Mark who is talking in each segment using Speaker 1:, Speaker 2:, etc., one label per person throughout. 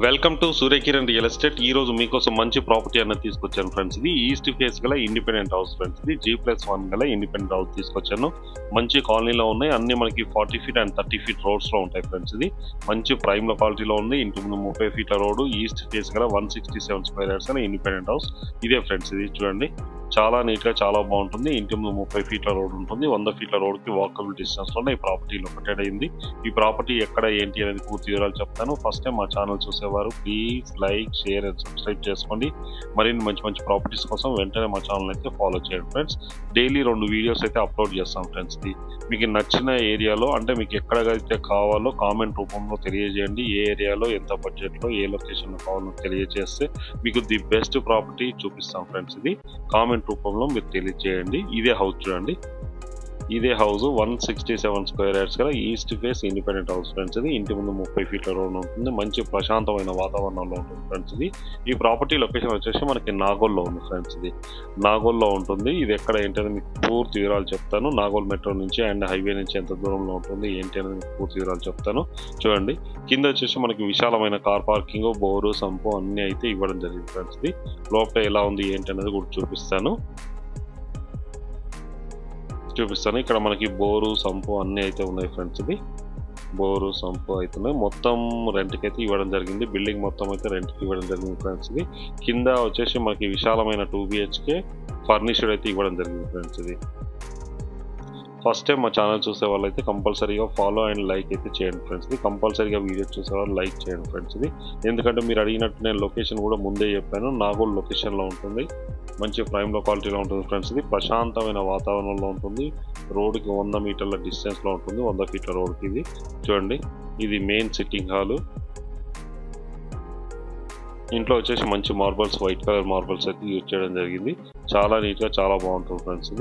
Speaker 1: Welcome to Surya Kiran real estate. ఈ రోజు మీకోసం మంచి ప్రాపర్టీ అన్నది తీసుకొచ్చాను ఫ్రెండ్స్. ఇది ఈస్ట్ ఫేస్ గల ఇండిపెండెంట్ హౌస్ ఫ్రెండ్స్. ఇది G+1 గల ఇండిపెండెంట్ హౌస్ తీసుకొచ్చాను. మంచి కాలనీలో ఉన్నాయి, అన్ని మనకి 40 ఫీట్ అండ్ 30 ఫీట్ రోడ్స్ లో ఉంటాయి ఫ్రెండ్స్. ఇది మంచి ప్రైమ్ లొకాలిటీలో ఉంది. ఇంటి ముందు 30 ఫీట్ల రోడ్డు, ఈస్ట్ ఫేస్ గల 167 స్క్వేర్ యార్డ్స్ గల ఇండిపెండెంట్ హౌస్ ఇదే ఫ్రెండ్స్. ఇది చూడండి, చాలా నీట్ గా చాలా బాగుంటుంది. ఇంటి ముందు 30 ఫీట్ల రోడ్ ఉంటుంది. 100 ఫీట్ల రోడ్ కి వాకబుల్ డిస్టెన్స్ లోనే ఈ ప్రాపర్టీ లొకేటెడ్ అయింది. ఈ ప్రాపర్టీ ఎక్కడ ఏంటి అనేది పూర్తి వివరాలు చెప్తాను. ఫస్ట్ టైం మా ఛానల్ చూసేవారు please like, share and subscribe చేసుకోండి. మరిన్ని మంచి మంచి ప్రాపర్టీస్ కోసం వెంటనే మా ఛానల్ అయితే ఫాలో చేయండి ఫ్రెండ్స్. డైలీ 2 వీడియోస్ అయితే అప్లోడ్ చేస్తాం ఫ్రెండ్స్. మీకు నచ్చిన ఏరియాలో అంటే మీకు ఎక్కడైతే కావాలో కామెంట్ రూపంలో తెలియజేయండి. ఏ ఏరియాలో ఎంత బడ్జెట్లో ఏ లొకేషన్లో కావాలో తెలియజేస్తే మీకు ది బెస్ట్ ప్రాపర్టీ చూపిస్తాం ఫ్రెండ్స్. ఇది కామెంట్ రూపంలో మీరు తెలియజేయండి. ఇదే హౌస్ చూడండి, ఇదే హౌస్ 167 స్క్వేర్ యార్డ్స్ గల east face independent house friends. ఇది ఇంటి ముందు 30 ఫీట్ల రోడ్ ఉంటుంది. మంచి ప్రశాంతమైన వాతావరణంలో ఉంటుంది ఫ్రెండ్స్. ఇది ఈ ప్రాపర్టీ లొకేషన్ వచ్చేసి మనకి నాగోల్లో ఉంది ఫ్రెండ్స్. ఇది నాగోల్లో ఉంటుంది. ఇది ఎక్కడ ఏంటనేది మీకు పూర్తి వివరాలు చెప్తాను. నాగోల్ మెట్రో నుంచి అండ్ హైవే నుంచి ఎంత దూరంలో ఉంటుంది ఏంటి అనేది మీకు పూర్తి వివరాలు చెప్తాను. చూడండి, కింద వచ్చేసి మనకి విశాలమైన కార్ పార్కింగ్, బోరు, సంపు అన్ని అయితే ఇవ్వడం జరిగింది ఫ్రెండ్స్. ఇది లోపల ఎలా ఉంది ఏంటి అనేది కూడా చూపిస్తాను. ఇక్కడ మనకి బోరు, సంపు అన్ని అయితే ఉన్నాయి ఫ్రెండ్స్. ఇది బోరు, సంపు అవుతున్నాయి. మొత్తం రెంట్కి అయితే ఇవ్వడం జరిగింది. బిల్డింగ్ మొత్తం అయితే రెంట్కి ఇవ్వడం జరిగింది ఫ్రెండ్స్. ఇది కింద వచ్చేసి మనకి విశాలమైన 2 BHK ఫర్నిష్డ్ అయితే ఇవ్వడం జరిగింది ఫ్రెండ్స్. ఇది ఫస్ట్ టైం మా ఛానల్ చూసే వాళ్ళు అయితే కంపల్సరీగా ఫాలో అండ్ లైక్ అయితే చేయండి ఫ్రెండ్స్. ఇది కంపల్సరీగా వీడియో చూసేవాళ్ళు లైక్ చేయండి ఫ్రెండ్స్. ఇది ఎందుకంటే మీరు అడిగినట్టు నేను లొకేషన్ కూడా ముందే చెప్పాను. నాగోల్ లొకేషన్లో ఉంటుంది. మంచి ప్రైమ్ లొకాలిటీలో ఉంటుంది ఫ్రెండ్స్. ఇది ప్రశాంతమైన వాతావరణంలో ఉంటుంది. రోడ్డుకి 100 మీటర్ల డిస్టెన్స్లో ఉంటుంది, 100 ఫీట్ల రోడ్కి. ఇది చూడండి, ఇది మెయిన్ సిట్టింగ్ హాలు. ఇంట్లో వచ్చేసి మంచి మార్బల్స్, వైట్ కలర్ మార్బల్స్ అయితే యూజ్ చేయడం జరిగింది. చాలా నీట్గా చాలా బాగుంటుంది ఫ్రెండ్స్.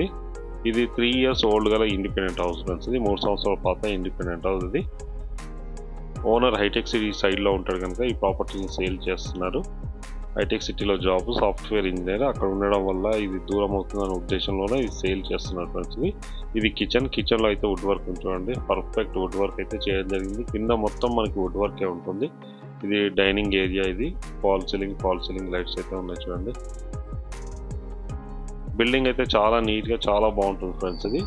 Speaker 1: ఇది 3 ఇయర్స్ ఓల్డ్ గల ఇండిపెండెంట్ హౌస్ ఫ్రెండ్స్. ఇది 3 సంవత్సరాల పాత ఇండిపెండెంట్ హౌస్. ఇది ఓనర్ హైటెక్ సిటీ సైడ్లో ఉంటాడు కనుక ఈ ప్రాపర్టీని సేల్ చేస్తున్నారు. హైటెక్ సిటీలో జాబ్ సాఫ్ట్వేర్ ఇంజనీర్, అక్కడ ఉండడం వల్ల ఇది దూరం అవుతుందనే ఉద్దేశంలోనే ఇది సేల్ చేస్తున్నారు ఫ్రెండ్స్. ఇది కిచెన్లో అయితే వుడ్ వర్క్ చూడండి, పర్ఫెక్ట్ వుడ్ వర్క్ అయితే చేయడం జరిగింది. కింద మొత్తం మనకి వుడ్ వర్కే ఉంటుంది. ఇది డైనింగ్ ఏరియా. ఇది ఫాల్ సీలింగ్ లైట్స్ అయితే ఉన్నాయి చూడండి. బిల్డింగ్ అయితే చాలా నీట్గా చాలా బాగుంటుంది ఫ్రెండ్స్. ఇది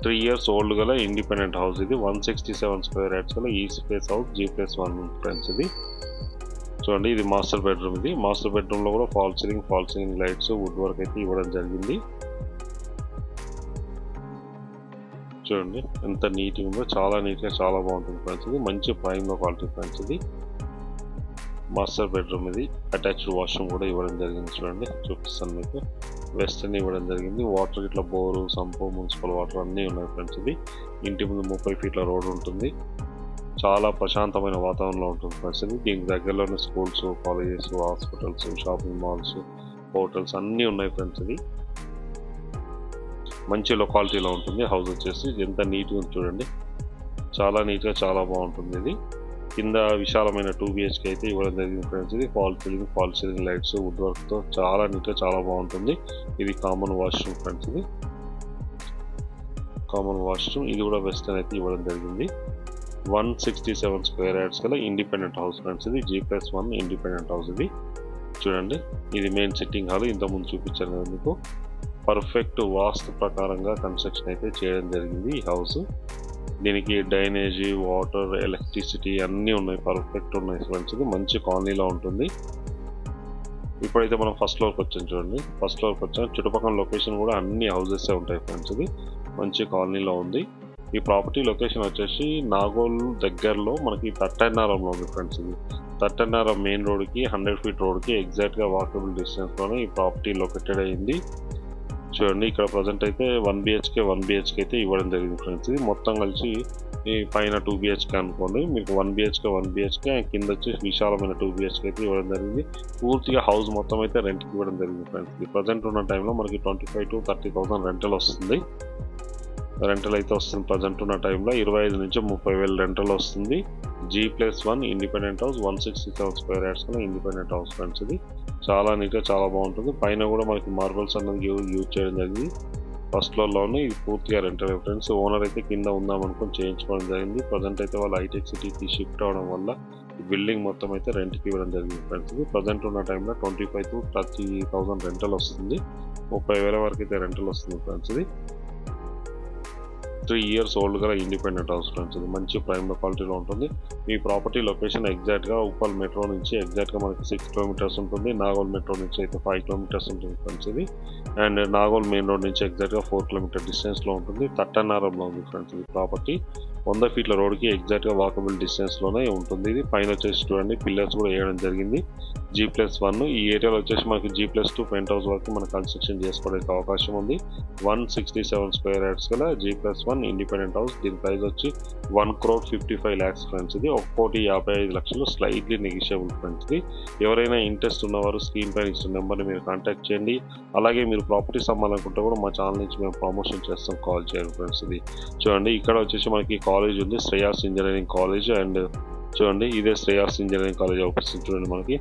Speaker 1: 3 ఇయర్స్ ఓల్డ్ గల ఇండిపెండెంట్ హౌస్. ఇది 167 స్క్వేర్ యార్డ్స్ గల east face house, G+1 friends. ఇది చూడండి, ఇది మాస్టర్ బెడ్రూమ్. ఇది మాస్టర్ బెడ్రూమ్ లో కూడా fall ceiling lights, wood work అయితే ఇవ్వడం జరిగింది. చూడండి ఎంత నీట్గా ఉందో, చాలా నీట్గా చాలా బాగుంటుంది ఫ్రెండ్స్. ఇది మంచి ప్రైమ్ లో క్వాలిటీ ఫ్రెండ్స్. ఇది మాస్టర్ బెడ్రూమ్. ఇది అటాచ్డ్ వాష్రూమ్ కూడా ఇవ్వడం జరిగింది. చూడండి, చూపిస్తాను మీకు. వెస్టర్న్ ఇవ్వడం జరిగింది. వాటర్ ఇట్లా బోరు, సంపు, మున్సిపల్ వాటర్ అన్నీ ఉన్నాయి ఫ్రెండ్స్. ఇది ఇంటి ముందు 30 ఫీట్ల రోడ్ ఉంటుంది. చాలా ప్రశాంతమైన వాతావరణంలో ఉంటుంది ఫ్రెండ్స్. ఇది దీనికి దగ్గరలోనే schools, colleges, hospitals, shopping malls, hotels అన్నీ ఉన్నాయి ఫ్రెండ్స్. ఇది మంచి లొకాలిటీలో ఉంటుంది. హౌస్ వచ్చేసి ఎంత నీట్గా ఉంది చూడండి, చాలా నీట్గా చాలా బాగుంటుంది. ఇది కింద విశాలమైన 2 BHK అయితే ఇవ్వడం జరిగింది ఫ్రెండ్స్. ఇది ఫాల్ సీలింగ్ లైట్స్, వుడ్ వర్క్తో చాలా నీట్గా చాలా బాగుంటుంది. ఇది కామన్ వాష్రూమ్ ఫ్రెండ్స్. ఇది కామన్ వాష్రూమ్. ఇది కూడా వెస్టర్న్ అయితే ఇవ్వడం జరిగింది. 167 స్క్వేర్ యార్డ్స్ గల ఇండిపెండెంట్ హౌస్ ఫ్రెండ్స్. ఇది G+1 ఇండిపెండెంట్ హౌస్. ఇది చూడండి, ఇది మెయిన్ సిట్టింగ్ హాల్. ఇంతకుముందు చూపించాను కదా మీకు. పర్ఫెక్ట్ వాస్తు ప్రకారంగా కన్స్ట్రక్షన్ అయితే చేయడం జరిగింది ఈ హౌస్. దీనికి డ్రైనేజీ, వాటర్, ఎలక్ట్రిసిటీ అన్నీ ఉన్నాయి, పర్ఫెక్ట్ ఉన్నాయి ఫ్రెండ్స్. ఇది మంచి కాలనీలో ఉంటుంది. ఇప్పుడైతే మనం ఫస్ట్ ఫ్లోర్కి వచ్చాం చూడండి. ఫస్ట్ ఫ్లోర్కి వచ్చాం, చుట్టుపక్కల లొకేషన్ కూడా అన్ని హౌసెస్ ఉంటాయి ఫ్రెండ్స్. ఇది మంచి కాలనీలో ఉంది. ఈ ప్రాపర్టీ లొకేషన్ వచ్చేసి నాగోల్ దగ్గరలో మనకి తట్టన్నారంలో ఉంది ఫ్రెండ్స్. ఇది తట్టన్నారం మెయిన్ రోడ్కి 100 ఫీట్ రోడ్కి ఎగ్జాక్ట్గా వాకబుల్ డిస్టెన్స్లోనే ఈ ప్రాపర్టీ లొకేటెడ్ అయింది. చూడండి, ఇక్కడ ప్రజెంట్ అయితే 1 BHK అయితే ఇవ్వడం జరిగింది ఫ్రెండ్స్. ఇది మొత్తం కలిసి ఈ పైన 2 BHK అనుకోండి. మీకు 1 BHK కింద వచ్చి విశాలమైన 2 BHK అయితే ఇవ్వడం జరిగింది. పూర్తిగా హౌస్ మొత్తం అయితే రెంట్కి ఇవ్వడం జరిగింది ఫ్రెండ్స్. ఇది ప్రజెంట్ ఉన్న టైంలో మనకి 25,000 to 30,000 రెంటల్ వస్తుంది. ప్రజెంట్ ఉన్న టైంలో 25,000 నుంచి 30,000 రెంటల్ వస్తుంది. G+1 independent house, 167 square yards కన్నా ఇండిపెండెంట్ హౌస్ ఫ్రెండ్స్. ఇది చాలా నీట్గా చాలా బాగుంటుంది. పైన కూడా మనకి మార్బల్స్ అన్నది యూజ్ చేయడం జరిగింది. ఫస్ట్ ఫ్లోర్లోనే ఇది పూర్తిగా రెంటల్ ఫ్రెండ్స్. ఓనర్ అయితే కింద ఉందామనుకొని చేయించుకోవడం జరిగింది. ప్రజెంట్ అయితే వాళ్ళు హైటెక్ సిటీకి షిఫ్ట్ అవడం వల్ల ఈ బిల్డింగ్ మొత్తం అయితే రెంట్కి ఇవ్వడం జరిగింది ఫ్రెండ్స్. ఇది ప్రజెంట్ ఉన్న టైంలో 25,000 to 30,000 రెంటల్ వస్తుంది. 30,000 వరకు అయితే రెంటల్ వస్తుంది ఫ్రెండ్స్. ఇది 3 years ఓల్డ్ గల ఇండిపెండెంట్ హౌస్ ఫ్రెండ్స్. ఇది మంచి ప్రైమ్ క్వాలిటీలో ఉంటుంది. మీ ప్రాపర్టీ లొకేషన్ ఎగ్జాక్ట్గా ఉప్పల్ మెట్రో నుంచి ఎగ్జాక్ట్గా మనకి 6 kilometers ఉంటుంది. నాగోల్ మెట్రో నుంచి అయితే 5 kilometers ఉంటుంది ఫ్రెండ్స్. ఇది అండ్ నాగోల్ మెయిన్ రోడ్ నుంచి ఎగ్జాక్ట్గా 4 kilometer డిస్టెన్స్లో ఉంటుంది. తట్టన్నారంలో ఉంది ఫ్రెండ్స్. ఇది ప్రాపర్టీ 100 feet రోడ్కి ఎగ్జాక్ట్గా వాకబుల్ డిస్టెన్స్లోనే ఉంటుంది. ఇది పైన వచ్చేసి చూడండి పిల్లర్స్ కూడా వేయడం జరిగింది. G+1 ఈ ఏరియాలో వచ్చేసి మనకి G+2 పెంట్ హౌస్ వరకు మనం కన్స్ట్రక్షన్ చేసుకోవడానికి అవకాశం ఉంది. 167 square yards గల G+1 ఇండిపెండెంట్ హౌస్. దీని ప్రైస్ వచ్చి 1,55 lakhs ఫ్రెండ్స్. ఇది 1,55,00,000 స్లైట్లీ నెగిషియబుల్ ఫ్రెండ్స్. ఇది ఎవరైనా ఇంట్రెస్ట్ ఉన్నవారు స్క్రీన్ పైన ఇచ్చిన నెంబర్ని మీరు కాంటాక్ట్ చేయండి. అలాగే మీరు ప్రాపర్టీస్ అమ్మాలనుకుంటే కూడా మా ఛానల్ నుంచి మేము ప్రమోషన్ చేస్తాం, కాల్ చేయండి ఫ్రెండ్స్. ఇది చూడండి ఇక్కడ వచ్చేసి మనకి కాలేజ్ ఉంది, శ్రేయాస్ ఇంజనీరింగ్ కాలేజ్. అండ్ చూడండి ఇదే శ్రేయాస్ ఇంజనీరింగ్ కాలేజ్ అవుపిస్తుంది చూడండి మనకి.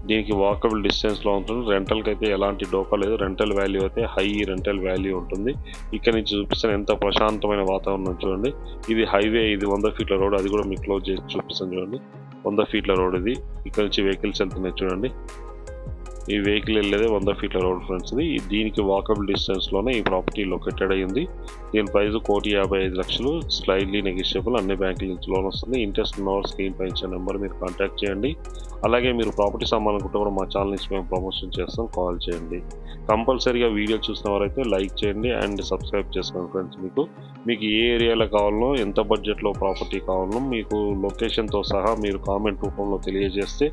Speaker 1: దీనికి వాకబుల్ డిస్టెన్స్లో ఉంటుంది. రెంటల్కి అయితే ఎలాంటి డోకా లేదు. రెంటల్ వాల్యూ అయితే హై రెంటల్ వాల్యూ ఉంటుంది. ఇక్కడ నుంచి చూపిస్తాను ఎంత ప్రశాంతమైన వాతావరణం చూడండి. ఇది హైవే, ఇది 100 feet రోడ్. అది కూడా మీకు క్లోజ్ చేసి చూపిస్తాను చూడండి. 100 feet రోడ్ ఇది. ఇక్కడ నుంచి వెహికల్స్ వెళ్తున్నాయి చూడండి. ఈ వెహికల్ వెళ్ళేది 100 feet రోడ్ ఫ్రెండ్స్. ఇది దీనికి వాకబుల్ డిస్టెన్స్లోనే ఈ ప్రాపర్టీ లొకేటెడ్ అయ్యింది. దీని ప్రైస్ 1,55,00,000 స్లైడ్లీ నెగిషియబుల్. అన్ని బ్యాంకుల నుంచి లోన్ వస్తుంది. ఇంట్రెస్ట్ ఉన్నవారు స్క్రీన్ పై ఇచ్చే నెంబర్ మీరు కాంటాక్ట్ చేయండి. అలాగే మీరు ప్రాపర్టీస్ అమ్మాలనుకుంటే కూడా మా ఛానల్ నుంచి మేము ప్రమోషన్ చేస్తాం, కాల్ చేయండి. కంపల్సరీగా వీడియో చూసిన వారైతే లైక్ చేయండి అండ్ సబ్స్క్రైబ్ చేసుకోండి ఫ్రెండ్స్. మీకు ఏ ఏరియాలో కావాలో, ఎంత బడ్జెట్లో ప్రాపర్టీ కావాలో మీకు లొకేషన్తో సహా మీరు కామెంట్ రూపంలో తెలియజేస్తే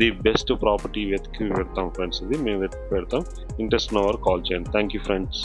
Speaker 1: ది బెస్ట్ ప్రాపర్టీ వెతికి పెడతాం ఫ్రెండ్స్. ఇది మేము వెతికి పెడతాం. ఇంట్రెస్ట్ ఉన్నవారు కాల్ చేయండి. Thank you friends.